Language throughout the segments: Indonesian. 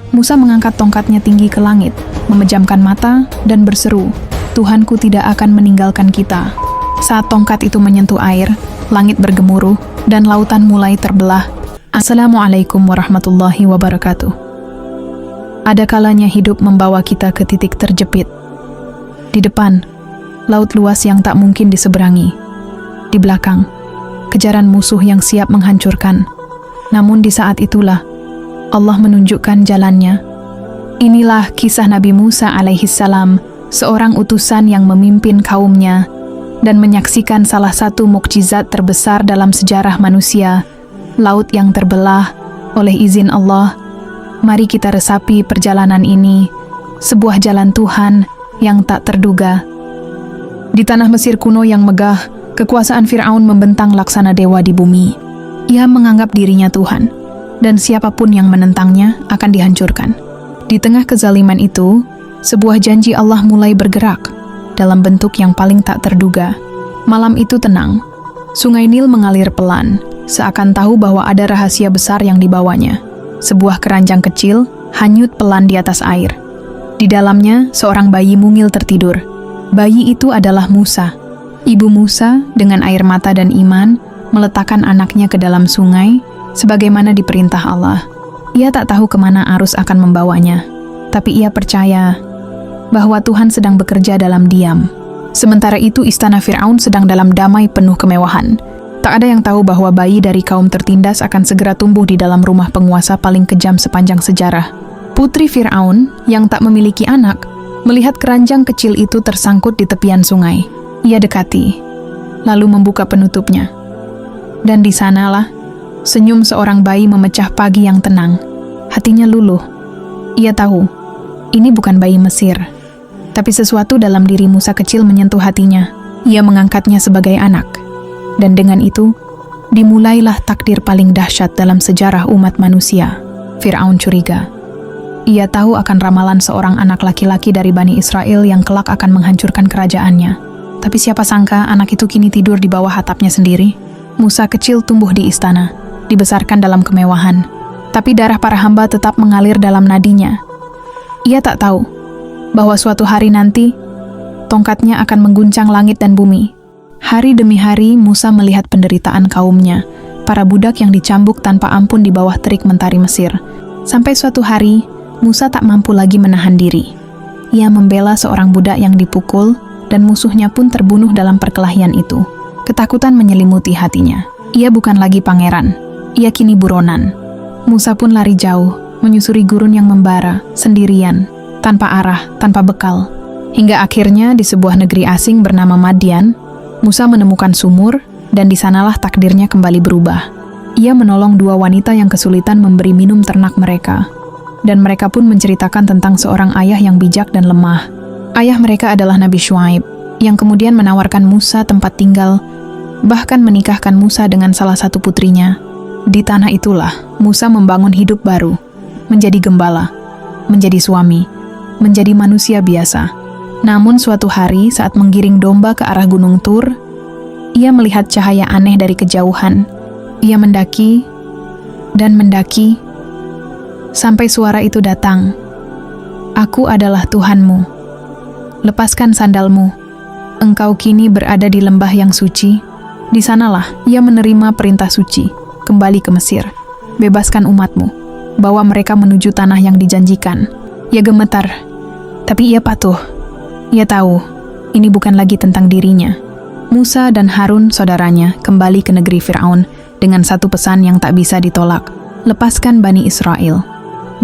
Musa mengangkat tongkatnya tinggi ke langit, memejamkan mata, dan berseru, "Tuhanku tidak akan meninggalkan kita." Saat tongkat itu menyentuh air, langit bergemuruh, dan lautan mulai terbelah. Assalamualaikum warahmatullahi wabarakatuh. Ada kalanya hidup membawa kita ke titik terjepit. Di depan, laut luas yang tak mungkin diseberangi. Di belakang, kejaran musuh yang siap menghancurkan. Namun di saat itulah, Allah menunjukkan jalannya. Inilah kisah Nabi Musa alaihissalam, seorang utusan yang memimpin kaumnya dan menyaksikan salah satu mukjizat terbesar dalam sejarah manusia, laut yang terbelah oleh izin Allah. Mari kita resapi perjalanan ini, sebuah jalan Tuhan yang tak terduga. Di tanah Mesir kuno yang megah, kekuasaan Fir'aun membentang laksana dewa di bumi. Ia menganggap dirinya Tuhan, dan siapapun yang menentangnya akan dihancurkan. Di tengah kezaliman itu, sebuah janji Allah mulai bergerak dalam bentuk yang paling tak terduga. Malam itu tenang. Sungai Nil mengalir pelan, seakan tahu bahwa ada rahasia besar yang dibawanya. Sebuah keranjang kecil hanyut pelan di atas air. Di dalamnya, seorang bayi mungil tertidur. Bayi itu adalah Musa. Ibu Musa, dengan air mata dan iman, meletakkan anaknya ke dalam sungai, sebagaimana diperintah Allah. Ia tak tahu kemana arus akan membawanya, tapi ia percaya bahwa Tuhan sedang bekerja dalam diam. Sementara itu istana Fir'aun sedang dalam damai penuh kemewahan. Tak ada yang tahu bahwa bayi dari kaum tertindas akan segera tumbuh di dalam rumah penguasa paling kejam sepanjang sejarah. Putri Fir'aun, yang tak memiliki anak, melihat keranjang kecil itu tersangkut di tepian sungai. Ia dekati, lalu membuka penutupnya. Dan di sanalah, senyum seorang bayi memecah pagi yang tenang. Hatinya luluh. Ia tahu, ini bukan bayi Mesir. Tapi sesuatu dalam diri Musa kecil menyentuh hatinya. Ia mengangkatnya sebagai anak. Dan dengan itu, dimulailah takdir paling dahsyat dalam sejarah umat manusia. Fir'aun curiga. Ia tahu akan ramalan seorang anak laki-laki dari Bani Israel yang kelak akan menghancurkan kerajaannya. Tapi siapa sangka anak itu kini tidur di bawah atapnya sendiri. Musa kecil tumbuh di istana, dibesarkan dalam kemewahan. Tapi darah para hamba tetap mengalir dalam nadinya. Ia tak tahu bahwa suatu hari nanti, tongkatnya akan mengguncang langit dan bumi. Hari demi hari Musa melihat penderitaan kaumnya, para budak yang dicambuk tanpa ampun di bawah terik mentari Mesir. Sampai suatu hari, Musa tak mampu lagi menahan diri. Ia membela seorang budak yang dipukul, dan musuhnya pun terbunuh dalam perkelahian itu. Ketakutan menyelimuti hatinya. Ia bukan lagi pangeran, ia kini buronan. Musa pun lari jauh, menyusuri gurun yang membara, sendirian, tanpa arah, tanpa bekal. Hingga akhirnya di sebuah negeri asing bernama Madian, Musa menemukan sumur, dan di sanalah takdirnya kembali berubah. Ia menolong dua wanita yang kesulitan memberi minum ternak mereka. Dan mereka pun menceritakan tentang seorang ayah yang bijak dan lemah. Ayah mereka adalah Nabi Syuaib, yang kemudian menawarkan Musa tempat tinggal, bahkan menikahkan Musa dengan salah satu putrinya. Di tanah itulah, Musa membangun hidup baru, menjadi gembala, menjadi suami, menjadi manusia biasa. Namun suatu hari saat menggiring domba ke arah Gunung Tur, ia melihat cahaya aneh dari kejauhan. Ia mendaki, dan mendaki, sampai suara itu datang. "Aku adalah Tuhanmu. Lepaskan sandalmu. Engkau kini berada di lembah yang suci." Di sanalah ia menerima perintah suci, kembali ke Mesir. "Bebaskan umatmu, bawa mereka menuju tanah yang dijanjikan." Ia gemetar, tapi ia patuh. Ia tahu, ini bukan lagi tentang dirinya. Musa dan Harun, saudaranya, kembali ke negeri Fir'aun dengan satu pesan yang tak bisa ditolak: lepaskan Bani Israel.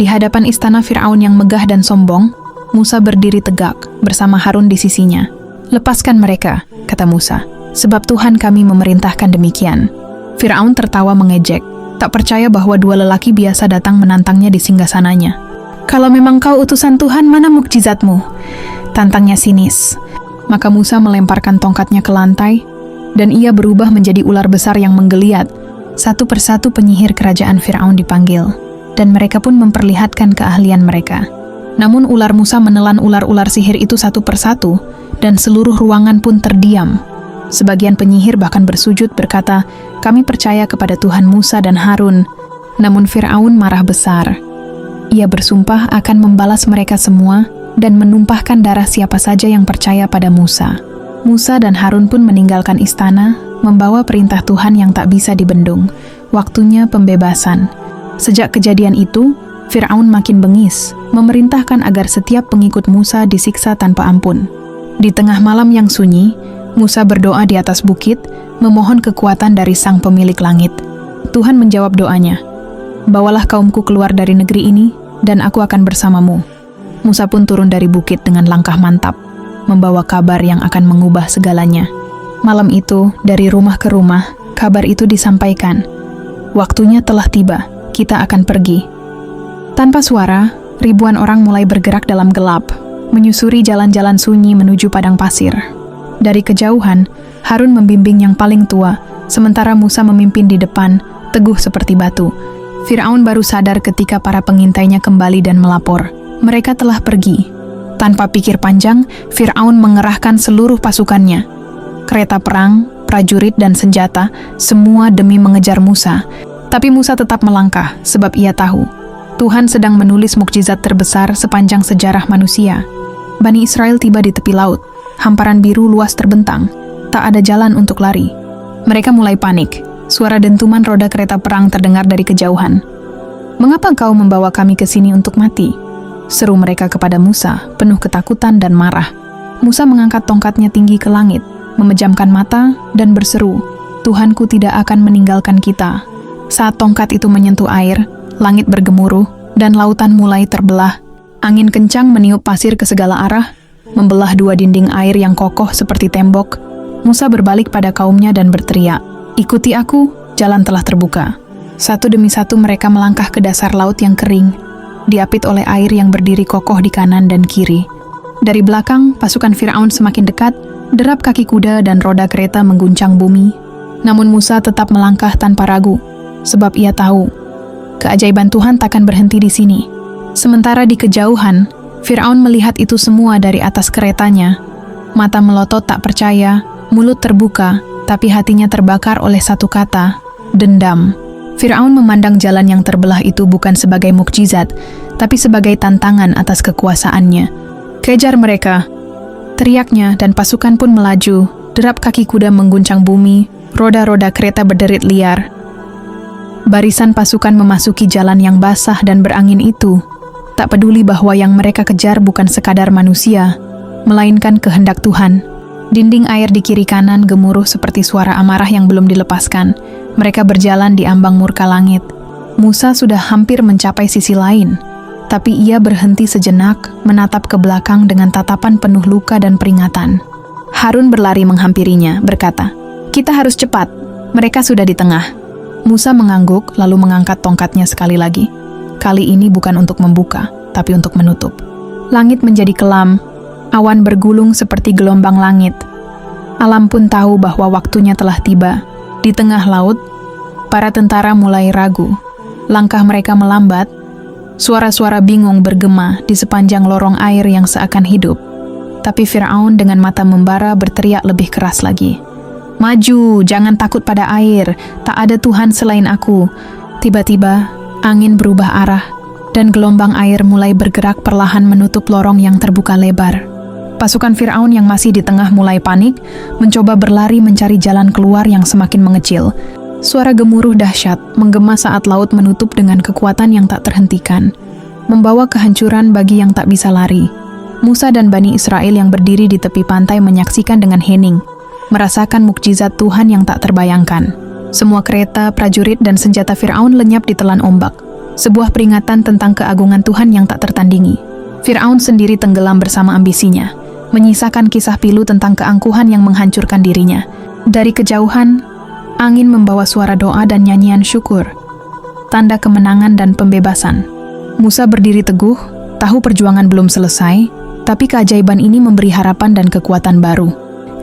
Di hadapan istana Fir'aun yang megah dan sombong, Musa berdiri tegak bersama Harun di sisinya. "Lepaskan mereka," kata Musa, "sebab Tuhan kami memerintahkan demikian." Fir'aun tertawa mengejek, tak percaya bahwa dua lelaki biasa datang menantangnya di singgasananya. "Kalau memang kau utusan Tuhan, mana mukjizatmu?" tantangnya sinis. Maka Musa melemparkan tongkatnya ke lantai, dan ia berubah menjadi ular besar yang menggeliat. Satu persatu penyihir kerajaan Fir'aun dipanggil, dan mereka pun memperlihatkan keahlian mereka. Namun ular Musa menelan ular-ular sihir itu satu persatu, dan seluruh ruangan pun terdiam. Sebagian penyihir bahkan bersujud berkata, "Kami percaya kepada Tuhan Musa dan Harun." Namun Fir'aun marah besar. Ia bersumpah akan membalas mereka semua dan menumpahkan darah siapa saja yang percaya pada Musa. Musa dan Harun pun meninggalkan istana, membawa perintah Tuhan yang tak bisa dibendung. Waktunya pembebasan. Sejak kejadian itu, Fir'aun makin bengis, memerintahkan agar setiap pengikut Musa disiksa tanpa ampun. Di tengah malam yang sunyi, Musa berdoa di atas bukit, memohon kekuatan dari Sang Pemilik Langit. Tuhan menjawab doanya, "Bawalah kaumku keluar dari negeri ini, dan aku akan bersamamu." Musa pun turun dari bukit dengan langkah mantap, membawa kabar yang akan mengubah segalanya. Malam itu, dari rumah ke rumah, kabar itu disampaikan. Waktunya telah tiba, kita akan pergi. Tanpa suara, ribuan orang mulai bergerak dalam gelap, menyusuri jalan-jalan sunyi menuju padang pasir. Dari kejauhan, Harun membimbing yang paling tua, sementara Musa memimpin di depan, teguh seperti batu. Fir'aun baru sadar ketika para pengintainya kembali dan melapor. Mereka telah pergi. Tanpa pikir panjang, Fir'aun mengerahkan seluruh pasukannya. Kereta perang, prajurit, dan senjata, semua demi mengejar Musa. Tapi Musa tetap melangkah, sebab ia tahu Tuhan sedang menulis mukjizat terbesar sepanjang sejarah manusia. Bani Israel tiba di tepi laut. Hamparan biru luas terbentang. Tak ada jalan untuk lari. Mereka mulai panik. Suara dentuman roda kereta perang terdengar dari kejauhan. "Mengapa kau membawa kami ke sini untuk mati?" seru mereka kepada Musa, penuh ketakutan dan marah. Musa mengangkat tongkatnya tinggi ke langit, memejamkan mata, dan berseru, "Tuhanku tidak akan meninggalkan kita." Saat tongkat itu menyentuh air, langit bergemuruh, dan lautan mulai terbelah. Angin kencang meniup pasir ke segala arah, membelah dua dinding air yang kokoh seperti tembok. Musa berbalik pada kaumnya dan berteriak, "Ikuti aku, jalan telah terbuka." Satu demi satu mereka melangkah ke dasar laut yang kering, diapit oleh air yang berdiri kokoh di kanan dan kiri. Dari belakang, pasukan Fir'aun semakin dekat, derap kaki kuda dan roda kereta mengguncang bumi. Namun Musa tetap melangkah tanpa ragu, sebab ia tahu, keajaiban Tuhan takkan berhenti di sini. Sementara di kejauhan, Fir'aun melihat itu semua dari atas keretanya. Mata melotot tak percaya, mulut terbuka, tapi hatinya terbakar oleh satu kata, dendam. Fir'aun memandang jalan yang terbelah itu bukan sebagai mukjizat, tapi sebagai tantangan atas kekuasaannya. "Kejar mereka!" teriaknya, dan pasukan pun melaju. Derap kaki kuda mengguncang bumi, roda-roda kereta berderit liar. Barisan pasukan memasuki jalan yang basah dan berangin itu, tak peduli bahwa yang mereka kejar bukan sekadar manusia, melainkan kehendak Tuhan. Dinding air di kiri kanan gemuruh seperti suara amarah yang belum dilepaskan. Mereka berjalan di ambang murka langit. Musa sudah hampir mencapai sisi lain, tapi ia berhenti sejenak, menatap ke belakang dengan tatapan penuh luka dan peringatan. Harun berlari menghampirinya, berkata, "Kita harus cepat, mereka sudah di tengah." Musa mengangguk, lalu mengangkat tongkatnya sekali lagi. Kali ini bukan untuk membuka, tapi untuk menutup. Langit menjadi kelam, awan bergulung seperti gelombang langit. Alam pun tahu bahwa waktunya telah tiba. Di tengah laut, para tentara mulai ragu. Langkah mereka melambat. Suara-suara bingung bergema di sepanjang lorong air yang seakan hidup. Tapi Fir'aun dengan mata membara berteriak lebih keras lagi. "Maju, jangan takut pada air. Tak ada Tuhan selain aku." Tiba-tiba, angin berubah arah, dan gelombang air mulai bergerak perlahan menutup lorong yang terbuka lebar. Pasukan Fir'aun yang masih di tengah mulai panik, mencoba berlari mencari jalan keluar yang semakin mengecil. Suara gemuruh dahsyat menggema saat laut menutup dengan kekuatan yang tak terhentikan, membawa kehancuran bagi yang tak bisa lari. Musa dan Bani Israel yang berdiri di tepi pantai menyaksikan dengan hening, merasakan mukjizat Tuhan yang tak terbayangkan. Semua kereta, prajurit, dan senjata Fir'aun lenyap ditelan ombak. Sebuah peringatan tentang keagungan Tuhan yang tak tertandingi. Fir'aun sendiri tenggelam bersama ambisinya, menyisakan kisah pilu tentang keangkuhan yang menghancurkan dirinya. Dari kejauhan, angin membawa suara doa dan nyanyian syukur, tanda kemenangan dan pembebasan. Musa berdiri teguh, tahu perjuangan belum selesai, tapi keajaiban ini memberi harapan dan kekuatan baru.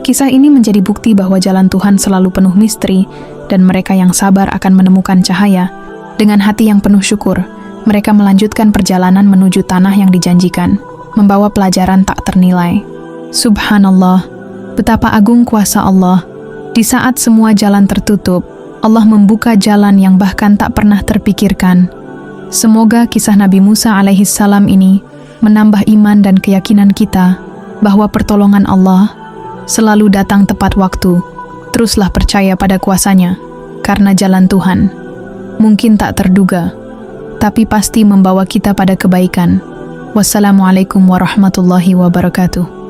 Kisah ini menjadi bukti bahwa jalan Tuhan selalu penuh misteri, dan mereka yang sabar akan menemukan cahaya. Dengan hati yang penuh syukur, mereka melanjutkan perjalanan menuju tanah yang dijanjikan, membawa pelajaran tak ternilai. Subhanallah, betapa agung kuasa Allah. Di saat semua jalan tertutup, Allah membuka jalan yang bahkan tak pernah terpikirkan. Semoga kisah Nabi Musa alaihissalam ini menambah iman dan keyakinan kita bahwa pertolongan Allah selalu datang tepat waktu. Teruslah percaya pada kuasanya, karena jalan Tuhan mungkin tak terduga, tapi pasti membawa kita pada kebaikan. Wassalamualaikum warahmatullahi wabarakatuh.